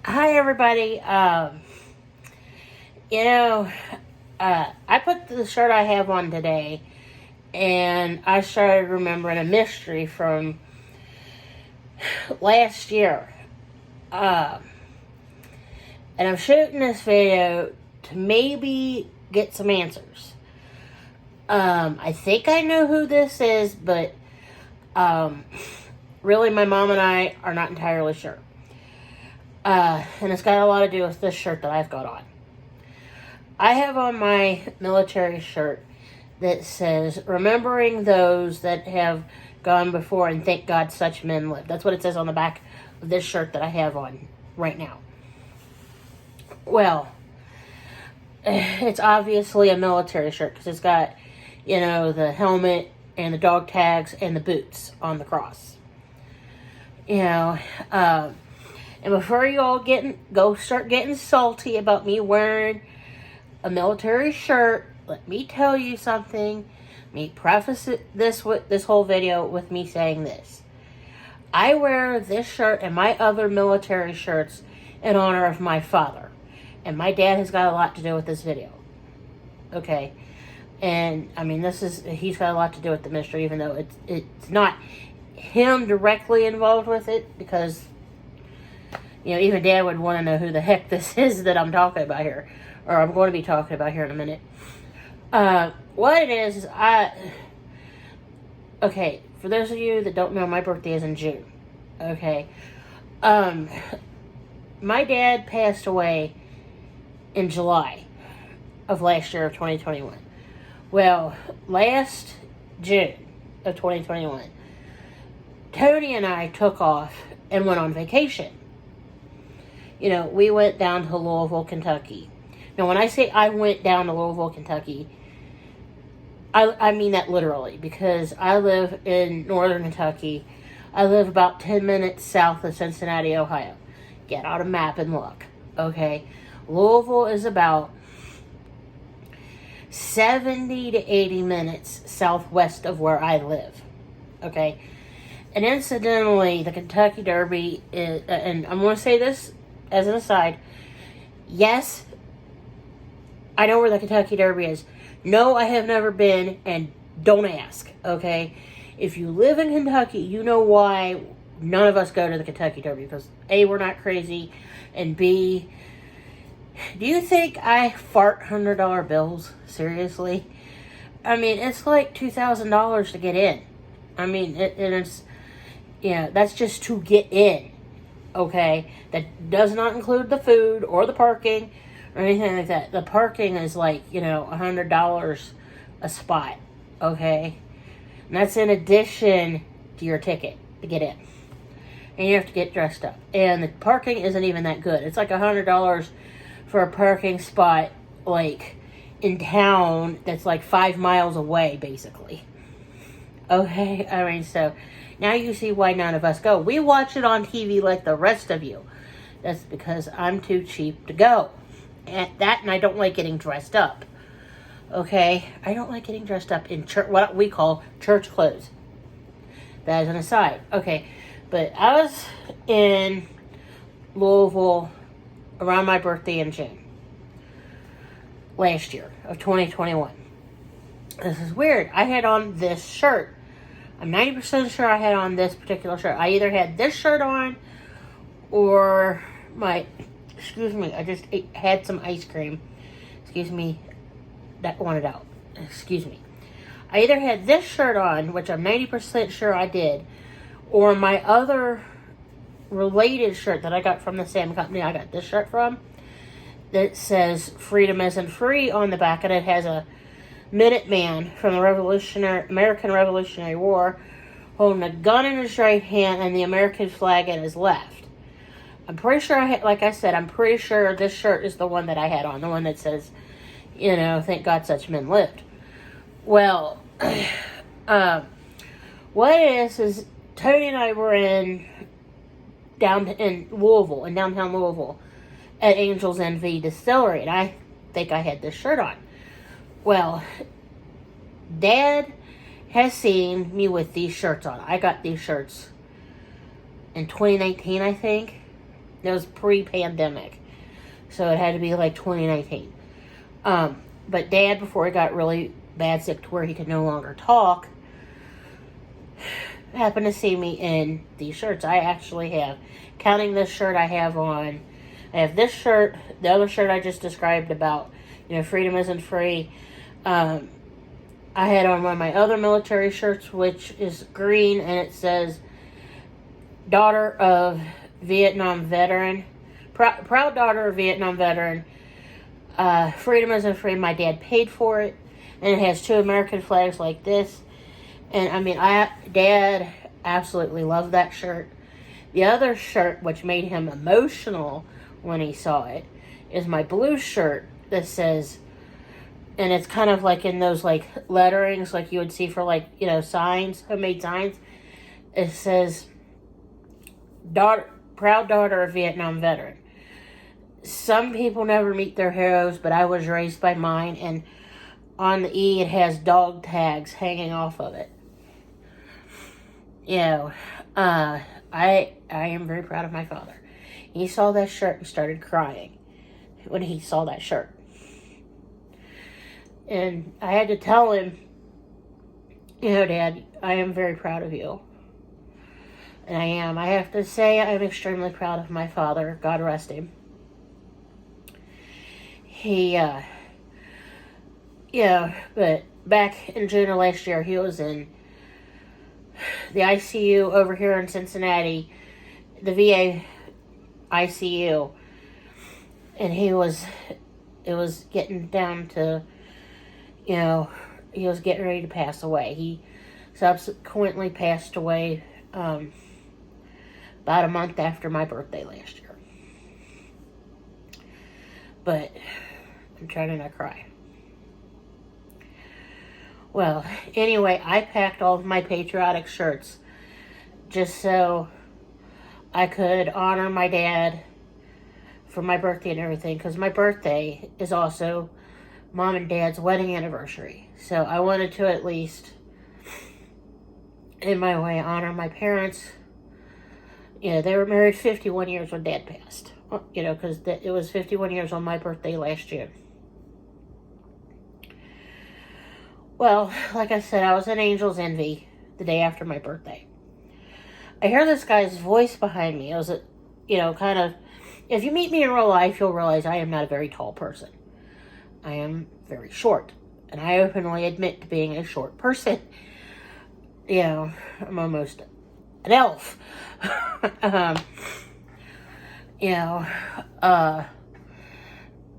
Hi, everybody. You know, I put the shirt I have on today, and I started remembering a mystery from last year. Uh, and I'm shooting this video to maybe get some answers. I think I know who this is, but really, my mom and I are not entirely sure. And it's got a lot to do with this shirt that I've got on. I have on my military shirt that says, "Remembering those that have gone before, and thank God such men live." That's what it says on the back of this shirt that I have on right now. Well, it's obviously a military shirt because it's got, the helmet and the dog tags and the boots on the cross. And before you all start getting salty about me wearing a military shirt, let me tell you something. Let me preface this whole video with me saying this. I wear this shirt and my other military shirts in honor of my father. And my dad has got a lot to do with this video. Okay? And, he's got a lot to do with the mystery, even though it's not him directly involved with it, because, even Dad would want to know who the heck this is that I'm talking about here, or I'm going to be talking about here in a minute. What it is okay, for those of you that don't know, my birthday is in June. Okay. My dad passed away in July of last year of 2021. Well, last June of 2021, Tony and I took off and went on vacation. We went down to Louisville, Kentucky. Now, when I say I went down to Louisville, Kentucky, I mean that literally, because I live in northern Kentucky. I live about 10 minutes south of Cincinnati, Ohio. Get out a map and look, okay? Louisville is about 70 to 80 minutes southwest of where I live, okay? And incidentally, the Kentucky Derby is, and I'm going to say this as an aside, yes, I know where the Kentucky Derby is. No, I have never been, and don't ask, okay? If you live in Kentucky, you know why none of us go to the Kentucky Derby. Because A, we're not crazy, and B, do you think I fart $100 bills? Seriously? It's like $2,000 to get in. That's just to get in, okay? That does not include the food or the parking or anything like that. The parking is like, $100 a spot, okay? And that's in addition to your ticket to get in. And you have to get dressed up. And the parking isn't even that good. It's like $100 for a parking spot, like, in town that's like 5 miles away, basically. Okay? So, now you see why none of us go. We watch it on TV like the rest of you. That's because I'm too cheap to go. And I don't like getting dressed up. Okay? I don't like getting dressed up in what we call church clothes. That is an aside. Okay. But I was in Louisville around my birthday in June. Last year of 2021. This is weird. I had on this shirt. I'm 90% sure I had on this particular shirt. I either had this shirt on or I just had some ice cream. That wanted out. I either had this shirt on, which I'm 90% sure I did, or my other related shirt that I got from the same company I got this shirt from, that says "Freedom Isn't Free" on the back, and it has a Minuteman from the American Revolutionary War holding a gun in his right hand and the American flag in his left. I'm pretty sure I'm pretty sure this shirt is the one that I had on, the one that says, "Thank God such men lived." Well, what it is Tony and I were in Louisville, in downtown Louisville, at Angel's Envy Distillery, and I think I had this shirt on. Well, Dad has seen me with these shirts on. I got these shirts in 2019, I think. It was pre-pandemic. So it had to be like 2019. But Dad, before he got really bad sick to where he could no longer talk, happened to see me in these shirts. I actually have, counting this shirt I have on, I have this shirt, the other shirt I just described about, freedom isn't free. I had on one of my other military shirts, which is green, and it says, daughter of Vietnam veteran, proud daughter of Vietnam veteran, freedom isn't free. My dad paid for it, and it has 2 American flags like this. And I mean, Dad absolutely loved that shirt. The other shirt, which made him emotional when he saw it, is my blue shirt that says, and it's kind of like in those like letterings like you would see for like, signs, homemade signs. It says, proud daughter of Vietnam veteran. Some people never meet their heroes, but I was raised by mine, and on the E it has dog tags hanging off of it. I am very proud of my father. He saw that shirt and started crying when he saw that shirt. And I had to tell him, Dad, I am very proud of you. And I am. I have to say I'm extremely proud of my father. God rest him. But back in June of last year, he was in the ICU over here in Cincinnati, the VA ICU, and it was getting down to, he was getting ready to pass away. He subsequently passed away about a month after my birthday last year. But I'm trying to not cry. Well, anyway, I packed all of my patriotic shirts just so I could honor my dad for my birthday and everything, because my birthday is also Mom and Dad's wedding anniversary. So I wanted to at least, in my way, honor my parents. They were married 51 years when Dad passed. Because it was 51 years on my birthday last year. Well, like I said, I was in Angel's Envy the day after my birthday. I hear this guy's voice behind me. It was, kind of, if you meet me in real life, you'll realize I am not a very tall person. I am very short. And I openly admit to being a short person. I'm almost an elf. But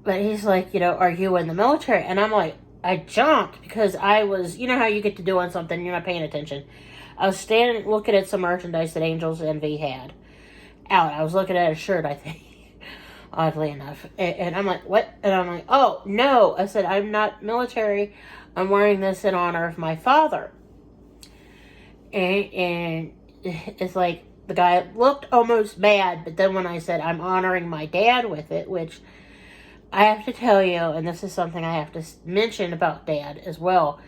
he's like, are you in the military? And I'm like, I jumped because I was, how you get to doing something, you're not paying attention. I was standing looking at some merchandise that Angel's Envy had out. I was looking at a shirt, I think, oddly enough. And I'm like, what? And I'm like, oh, no. I said, I'm not military. I'm wearing this in honor of my father. And it's like, the guy looked almost bad, but then when I said I'm honoring my dad with it, which I have to tell you, and this is something I have to mention about Dad as well.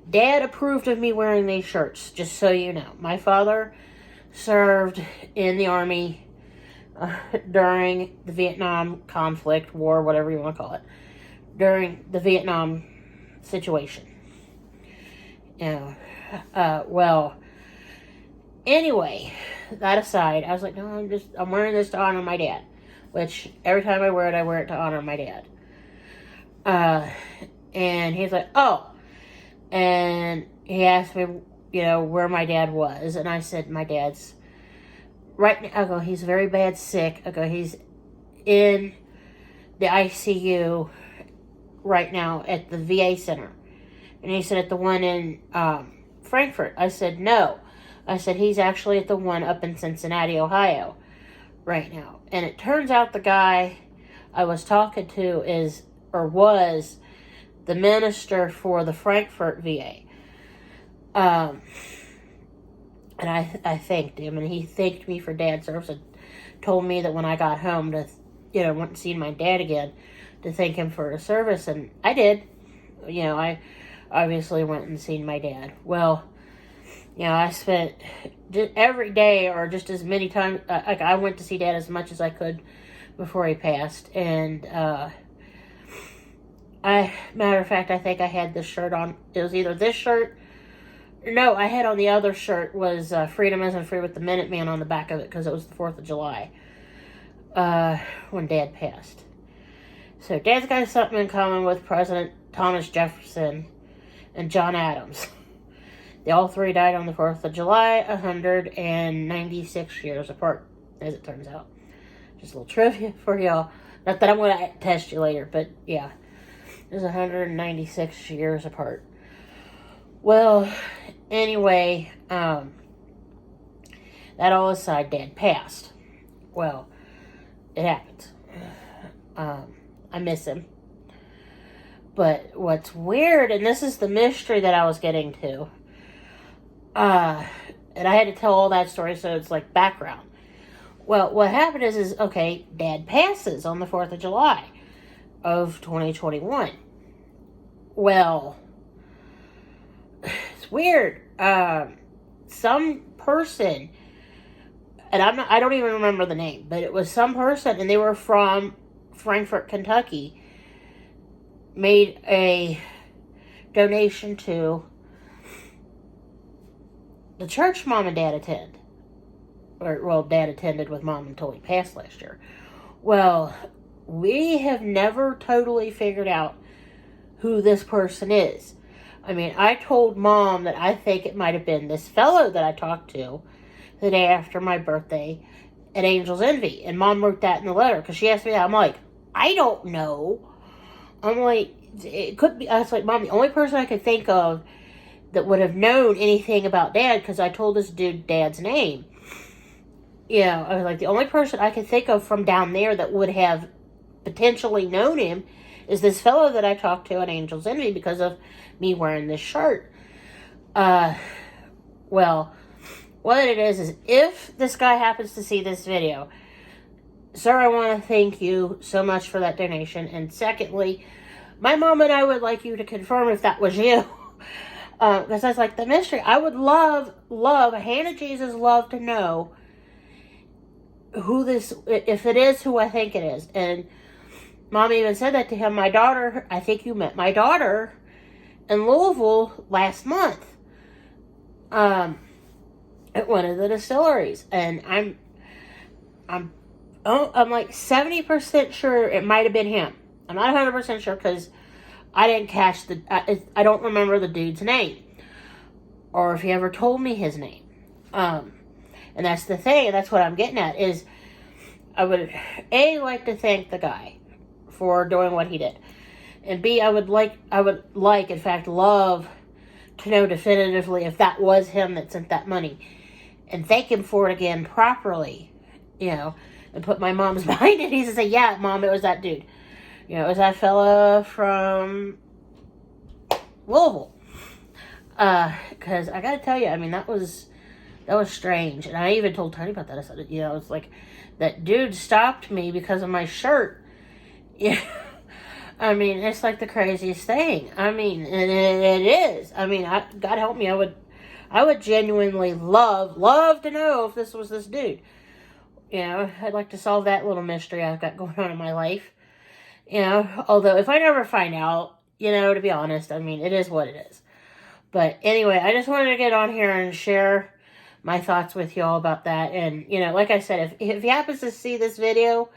Dad approved of me wearing these shirts, just so you know. My father served in the Army during the Vietnam conflict, war, whatever you want to call it, during the Vietnam situation. Well, anyway, that aside, I was like, no, I'm wearing this to honor my dad. Which, every time I wear it to honor my dad. And he's like, oh. And he asked me, where my dad was. And I said, my dad's right now. I go, he's very bad sick. I go, he's in the ICU right now at the VA center. And he said, at the one in Frankfurt. I said, no. I said, he's actually at the one up in Cincinnati, Ohio right now. And it turns out the guy I was talking to was the minister for the Frankfurt VA. And I thanked him, and he thanked me for Dad's service and told me that when I got home to, went and see my dad again, to thank him for his service, and I did. I obviously went and seen my dad. Well, You know, I spent just every day or just as many times, like I went to see Dad as much as I could before he passed. And, matter of fact, I think I had this shirt on. It was either this shirt. No, I had on the other shirt was Freedom Isn't Free with the Minuteman on the back of it because it was the 4th of July when Dad passed. So Dad's got something in common with President Thomas Jefferson and John Adams. They all three died on the 4th of July, 196 years apart, as it turns out. Just a little trivia for y'all. Not that I'm going to test you later, but yeah. It was 196 years apart. Well, anyway, that all aside, Dad passed. Well, it happens. I miss him. But what's weird, and this is the mystery that I was getting to, and I had to tell all that story, so it's like background. Well, what happened is okay, Dad passes on the 4th of July of 2021. Well, it's weird. Some person, and I don't even remember the name, but it was some person, and they were from Frankfort, Kentucky, made a donation to the church Mom and Dad attend. Well, Dad attended with Mom until he passed last year. Well, we have never totally figured out who this person is. I mean, I told Mom that I think it might have been this fellow that I talked to the day after my birthday at Angel's Envy. And Mom wrote that in the letter because she asked me that. I'm like, I don't know. I'm like, it could be. I was like, Mom, the only person I could think of that would have known anything about Dad, because I told this dude Dad's name. You know, I was like, the only person I could think of from down there that would have potentially known him is this fellow that I talked to at Angel's Envy because of me wearing this shirt. Well, what it is if this guy happens to see this video, sir, I want to thank you so much for that donation. And secondly, my mom and I would like you to confirm if that was you. Because that's like the mystery. I would love, Hannah Jesus love to know who this, if it is who I think it is. And Mom even said that to him. My daughter, I think you met my daughter in Louisville last month. At one of the distilleries. And I'm like 70% sure it might have been him. I'm not 100% sure because I didn't catch I don't remember the dude's name. Or if he ever told me his name. And that's the thing, that's what I'm getting at, is I would, A, like to thank the guy for doing what he did. And B, I would like, in fact, love to know definitively if that was him that sent that money. And thank him for it again properly, you know, and put my mom's behind it. He said, yeah, Mom, it was that dude. You know, it was that fella from Louisville. Because I gotta tell you, I mean, that was strange. And I even told Tony about that. I said, you know, it's like, that dude stopped me because of my shirt. Yeah. I mean, it's like the craziest thing. I mean, and it is. I mean, God help me, I would genuinely love to know if this was this dude. You know, I'd like to solve that little mystery I've got going on in my life. You know, although if I never find out, you know, to be honest, I mean, it is what it is. But anyway, I just wanted to get on here and share my thoughts with y'all about that. And, you know, like I said, if he happens to see this video,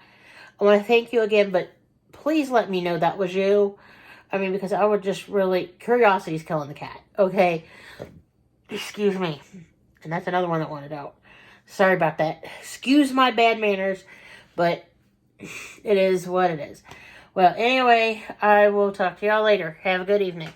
I want to thank you again, but please let me know that was you. I mean, because I would just really, curiosity's killing the cat, okay? Excuse me. And that's another one that wanted out. Sorry about that. Excuse my bad manners, but it is what it is. Well, anyway, I will talk to y'all later. Have a good evening.